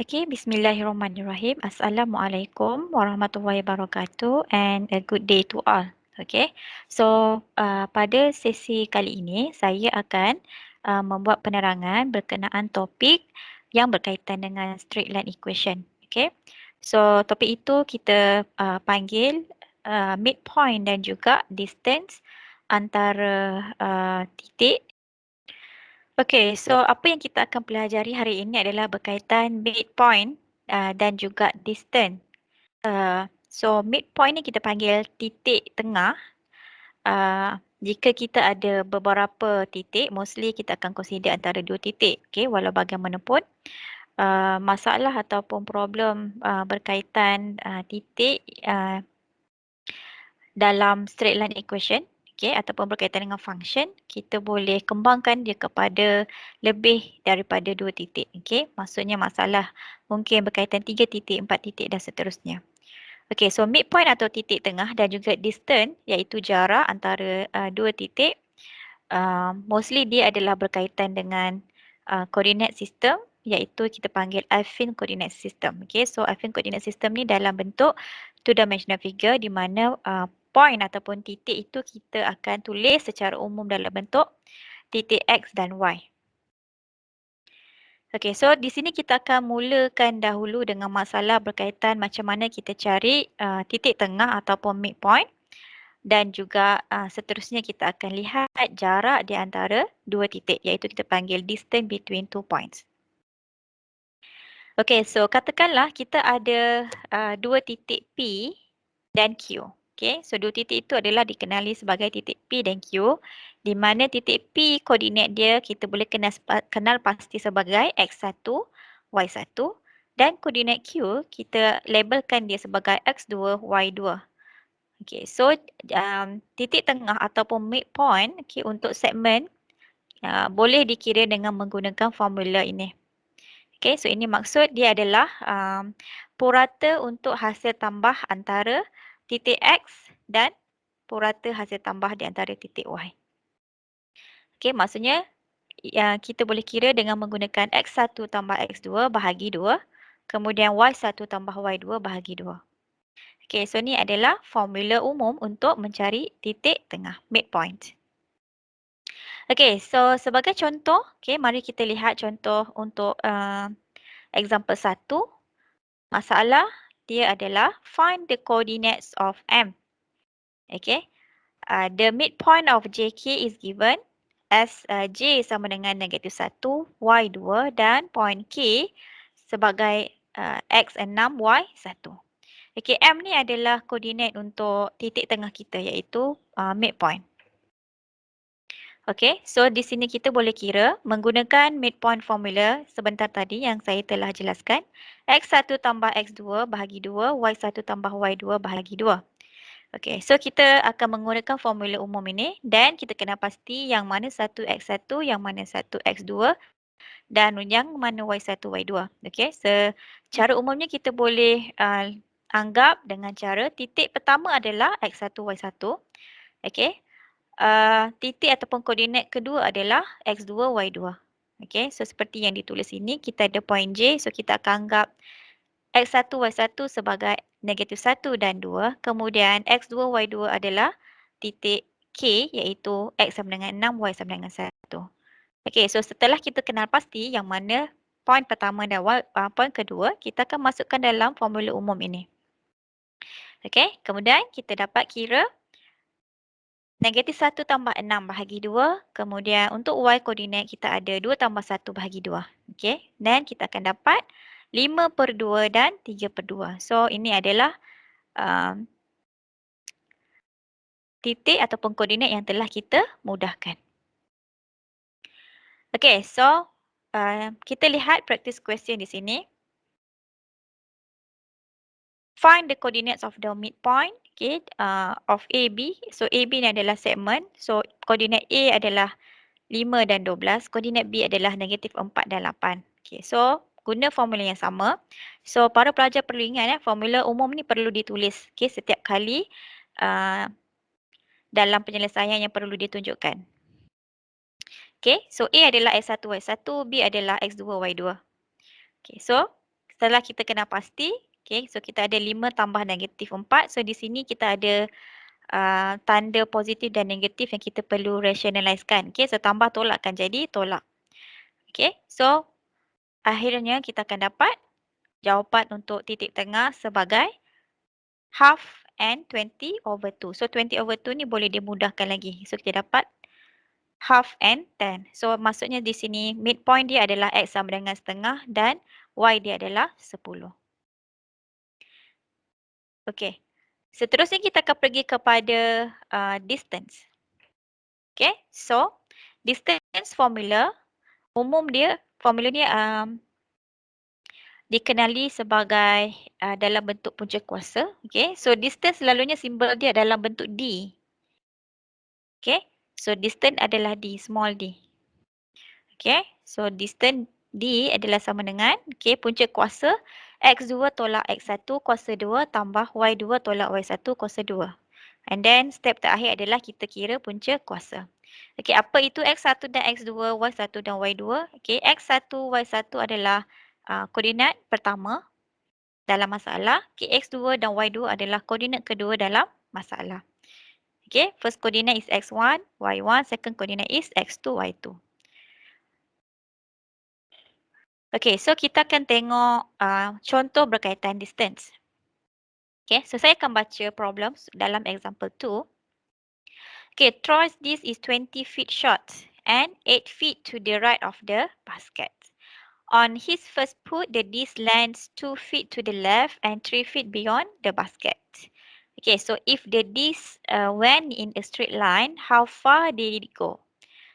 Okay, Bismillahirrahmanirrahim. Assalamualaikum warahmatullahi wabarakatuh and a good day to all. Okay, so pada sesi kali ini saya akan membuat penerangan berkenaan topik yang berkaitan dengan straight line equation. Okay, so topik itu kita panggil midpoint dan juga distance antara titik. Okay, so apa yang kita akan pelajari hari ini adalah berkaitan midpoint dan juga distance. So midpoint ni kita panggil titik tengah. Jika kita ada beberapa titik, mostly kita akan consider antara dua titik. Okay, walau bagaimanapun, masalah ataupun problem berkaitan titik dalam straight line equation, okay, ataupun berkaitan dengan function, kita boleh kembangkan dia kepada lebih daripada dua titik. Okay. Maksudnya masalah mungkin berkaitan 3 titik, 4 titik dan seterusnya. Okay, so midpoint atau titik tengah dan juga distance iaitu jarak antara dua titik, mostly dia adalah berkaitan dengan coordinate system iaitu kita panggil affine coordinate system. Okay, so affine coordinate system ni dalam bentuk two-dimensional figure di mana point ataupun titik itu kita akan tulis secara umum dalam bentuk titik X dan Y. Okay, so di sini kita akan mulakan dahulu dengan masalah berkaitan macam mana kita cari titik tengah ataupun midpoint dan juga seterusnya kita akan lihat jarak di antara dua titik iaitu kita panggil distance between two points. Okay, so katakanlah kita ada dua titik P dan Q. Okay, so dua titik itu adalah dikenali sebagai titik P dan Q, di mana titik P koordinat dia kita boleh kenal pasti sebagai X1, Y1 dan koordinat Q kita labelkan dia sebagai X2, Y2. Okay, so titik tengah ataupun midpoint okay, untuk segmen boleh dikira dengan menggunakan formula ini. Okay, so ini maksud dia adalah purata untuk hasil tambah antara titik X dan purata hasil tambah di antara titik Y. Okay, maksudnya kita boleh kira dengan menggunakan X1 tambah X2 bahagi 2, kemudian Y1 tambah Y2 bahagi 2. Okay, so ni adalah formula umum untuk mencari titik tengah, midpoint. Okay, so sebagai contoh, okay, mari kita lihat contoh untuk example 1. Masalah dia adalah find the coordinates of M. Okay. The midpoint of JK is given as J sama dengan -1, Y2 dan point K sebagai X6, Y1. Okay, M ni adalah koordinat untuk titik tengah kita iaitu midpoint. Okay, so di sini kita boleh kira menggunakan midpoint formula sebentar tadi yang saya telah jelaskan. X1 tambah X2 bahagi 2, Y1 tambah Y2 bahagi 2. Okay, so kita akan menggunakan formula umum ini dan kita kena pasti yang mana satu X1, yang mana satu X2 dan yang mana Y1, Y2. Okay, secara umumnya kita boleh anggap dengan cara titik pertama adalah X1, Y1. Okay. Titik ataupun koordinat kedua adalah X2, Y2. Okay, so seperti yang ditulis ini, kita ada point J, so kita akan anggap X1, Y1 sebagai -1 dan 2. Kemudian X2, Y2 adalah titik K iaitu X sama dengan 6, Y sama dengan 1. Okay, so setelah kita kenal pasti yang mana point pertama dan point kedua, kita akan masukkan dalam formula umum ini. Okay, kemudian kita dapat kira -1 tambah 6 bahagi 2. Kemudian untuk Y koordinat kita ada 2 tambah 1 bahagi 2. Okay. Dan kita akan dapat 5/2 dan 3/2. So ini adalah titik ataupun koordinat yang telah kita mudahkan. Okay, so kita lihat practice question di sini. Find the coordinates of the midpoint of AB. So AB ni adalah segmen. So koordinat A adalah 5 dan 12. Koordinat B adalah -4 dan 8. Okay, so guna formula yang sama. So para pelajar perlu ingat formula umum ni perlu ditulis setiap kali dalam penyelesaian yang perlu ditunjukkan. Okay, so A adalah X1, Y1, B adalah X2, Y2. Okay, so setelah kita kenal pasti, okay, so kita ada 5 tambah negatif 4. So di sini kita ada tanda positif dan negatif yang kita perlu rationalizekan. Okay, so tambah tolak kan jadi tolak. Okay, so akhirnya kita akan dapat jawapan untuk titik tengah sebagai half and 20/2. So 20/2 ni boleh dimudahkan lagi. So kita dapat half and 10. So maksudnya di sini midpoint dia adalah X sama dengan setengah dan Y dia adalah 10. Okay. Seterusnya kita akan pergi kepada distance. Okay. So distance formula, formula ni dikenali sebagai dalam bentuk punca kuasa. Okay. So distance selalunya simbol dia dalam bentuk D. Okay. So distance adalah D, small d. Okay. So distance D adalah sama dengan punca kuasa X2 tolak X1 kuasa 2 tambah Y2 tolak Y1 kuasa 2. And then step terakhir adalah kita kira punca kuasa. Okay, apa itu X1 dan X2, Y1 dan Y2? Okay, X1, Y1 adalah koordinat pertama dalam masalah. Okay, X2 dan Y2 adalah koordinat kedua dalam masalah. Okay, first coordinate is X1, Y1, second coordinate is X2, Y2. Okay, so kita akan tengok contoh berkaitan distance. Okay, so saya akan baca problem dalam example 2. Okay, Troy's disc is 20 feet short and 8 feet to the right of the basket. On his first put, the disc lands 2 feet to the left and 3 feet beyond the basket. Okay, so if the disc went in a straight line, how far did it go?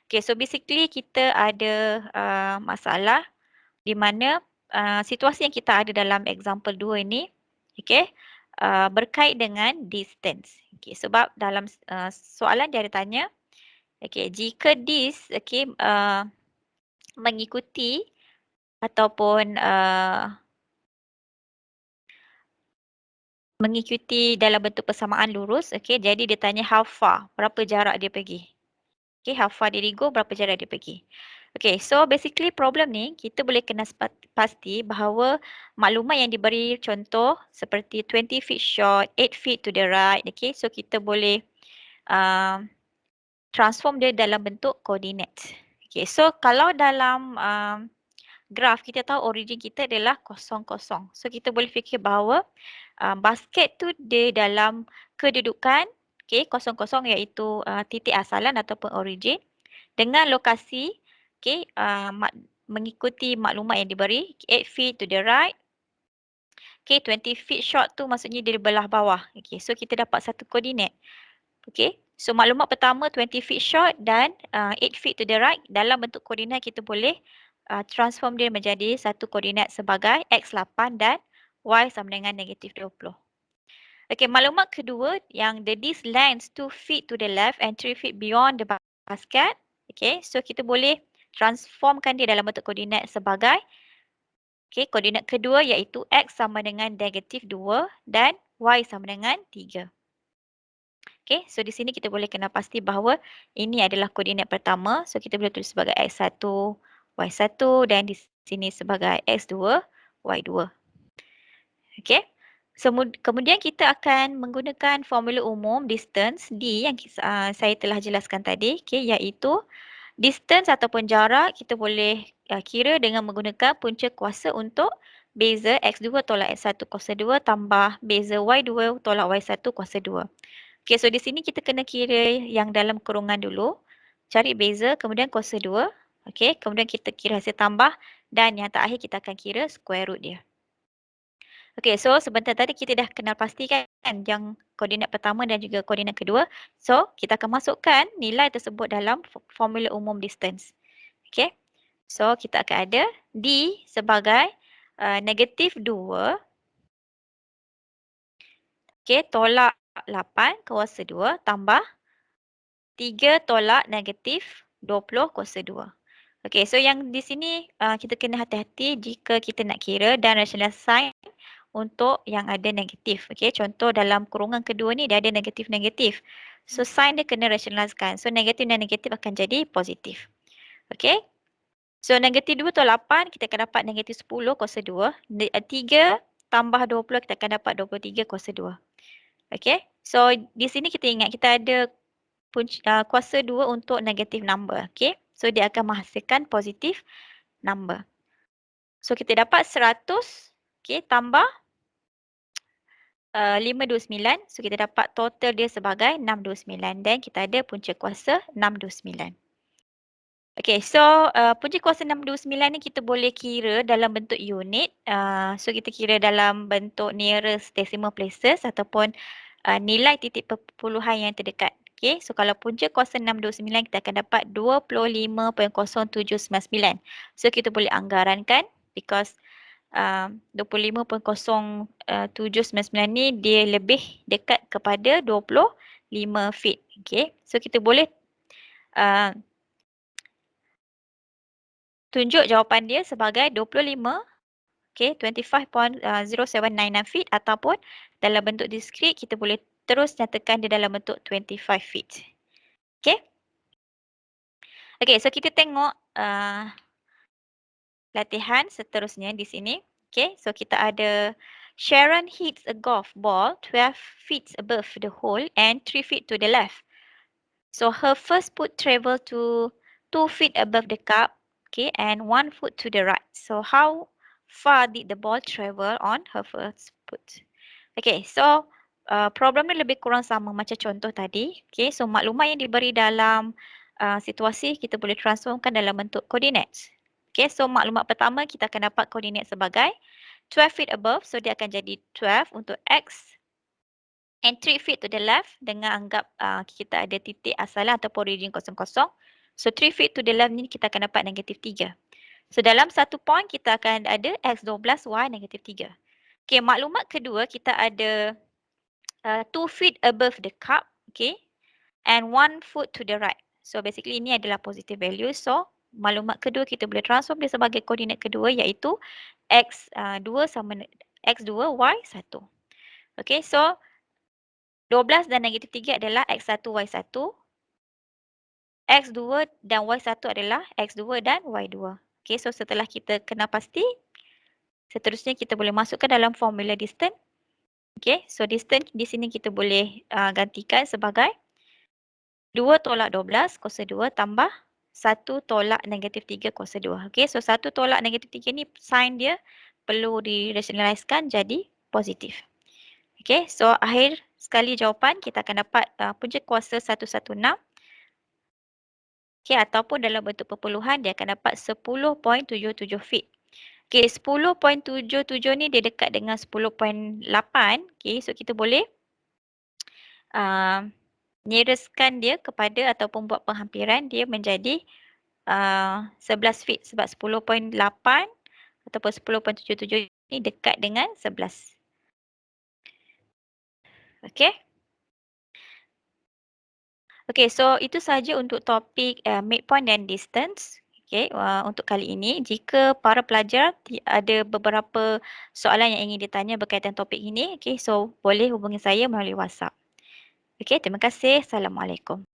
Okay, so basically kita ada masalah di mana situasi yang kita ada dalam example 2 ini, okay, berkait dengan distance. Okay, sebab dalam soalan dia ada tanya, okay, jika disc mengikuti ataupun mengikuti dalam bentuk persamaan lurus, okay, jadi dia tanya how far, berapa jarak dia pergi. Okay, how far did he go, berapa jarak dia pergi. Okay, so basically problem ni kita boleh kena pasti bahawa maklumat yang diberi contoh seperti 20 feet short, 8 feet to the right. Okay, so kita boleh transform dia dalam bentuk coordinate. Okay, so kalau dalam graf kita tahu origin kita adalah 0, 0. So kita boleh fikir bahawa basket tu dia dalam kedudukan 0, 0 iaitu titik asalan ataupun origin dengan lokasi mengikuti maklumat yang diberi 8 feet to the right. 20 feet short tu maksudnya dia di belah bawah. So kita dapat satu koordinat. So maklumat pertama 20 feet short dan 8 feet to the right, dalam bentuk koordinat kita boleh transform dia menjadi satu koordinat sebagai X8 dan Y sama dengan negatif 20. Maklumat kedua yang the disc lands 2 feet to the left and 3 feet beyond the basket. So kita boleh transformkan dia dalam bentuk koordinat sebagai koordinat kedua iaitu X sama dengan negatif 2 dan Y sama dengan 3. So di sini kita boleh kena pasti bahawa ini adalah koordinat pertama. So kita boleh tulis sebagai X1, Y1 dan di sini sebagai X2, Y2. So kemudian kita akan menggunakan formula umum distance D yang saya telah jelaskan tadi, iaitu distance ataupun jarak kita boleh kira dengan menggunakan punca kuasa untuk beza X2 tolak X1 kuasa 2 tambah beza Y2 tolak Y1 kuasa 2. So di sini kita kena kira yang dalam kurungan dulu, cari beza kemudian kuasa 2. Kemudian kita kira hasil tambah dan yang terakhir kita akan kira square root dia. So sebentar tadi kita dah kenal pastikan yang koordinat pertama dan juga koordinat kedua. So kita akan masukkan nilai tersebut dalam formula umum distance. So kita akan ada D sebagai negatif 2 tolak 8 kuasa 2 tambah 3 tolak negatif 20 kuasa 2. So yang di sini kita kena hati-hati jika kita nak kira dan rationalize sign untuk yang ada negatif. Contoh dalam kurungan kedua ni dia ada negatif-negatif. So sign dia kena rationalizekan. So negatif dan negatif akan jadi positif. So negatif 2 tolak 8, kita akan dapat negatif 10 kuasa 2. 3 tambah 20, kita akan dapat 23 kuasa 2. Okay, so di sini kita ingat kita ada kuasa 2 untuk negative number. Okay, so dia akan menghasilkan positive number. So kita dapat 100, okay, tambah 529. So kita dapat total dia sebagai 629 dan kita ada punca kuasa 629. Okay, so punca kuasa 629 ni kita boleh kira dalam bentuk unit. So kita kira dalam bentuk nearest decimal places ataupun nilai titik perpuluhan yang terdekat. Okay, so kalau punca kuasa 629 kita akan dapat 25.0799. So kita boleh anggarankan because 25.0799 ni dia lebih dekat kepada 25 feet. Okay, so kita boleh tunjuk jawapan dia sebagai 25, okay, 25.0799 feet ataupun dalam bentuk diskrit kita boleh terus nyatakan dia dalam bentuk 25 feet. Okay. Okay, so kita tengok latihan seterusnya di sini. Okay, so kita ada Sharon hits a golf ball 12 feet above the hole and 3 feet to the left. So her first foot travel to 2 feet above the cup, okay, and 1 foot to the right. So how far did the ball travel on her first foot? Okay, so problem ni lebih kurang sama macam contoh tadi. Okay, so maklumat yang diberi dalam situasi kita boleh transformkan dalam bentuk coordinates. Okay, so maklumat pertama kita akan dapat koordinat sebagai 12 feet above. So dia akan jadi 12 untuk X and 3 feet to the left dengan anggap kita ada titik asalan ataupun origin 00. So 3 feet to the left ni kita akan dapat negatif 3. So dalam satu point kita akan ada X12, Y negatif 3. Okay, maklumat kedua kita ada 2 feet above the cup, okay, and 1 foot to the right. So basically ini adalah positive value. So maklumat kedua kita boleh transform dia sebagai koordinat kedua iaitu X2 sama X2, Y1. Okay, so 12 dan negatif 3 adalah X1, Y1. X2 dan Y1 adalah X2 dan Y2. Okay, so setelah kita kenal pasti, seterusnya kita boleh masukkan dalam formula distance. Okay, so distance di sini kita boleh gantikan sebagai 2 tolak 12 kuasa 2 tambah 1 tolak negatif 3 kuasa 2. Okay, so 1 tolak negatif 3 ni sign dia perlu dirationalizekan jadi positif. Okay, so akhir sekali jawapan kita akan dapat punca kuasa 116. Okay, ataupun dalam bentuk perpuluhan dia akan dapat 10.77 feet. Okay, 10.77 ni dia dekat dengan 10.8. Okay, so kita boleh nearestkan dia kepada ataupun buat penghampiran dia menjadi 11 feet sebab 10.8 ataupun 10.77 ni dekat dengan 11. Okay. Okay, so itu sahaja untuk topik midpoint dan distance. Okay, untuk kali ini. Jika para pelajar ada beberapa soalan yang ingin ditanya berkaitan topik ini, okay, so boleh hubungi saya melalui WhatsApp. Okay, terima kasih. Assalamualaikum.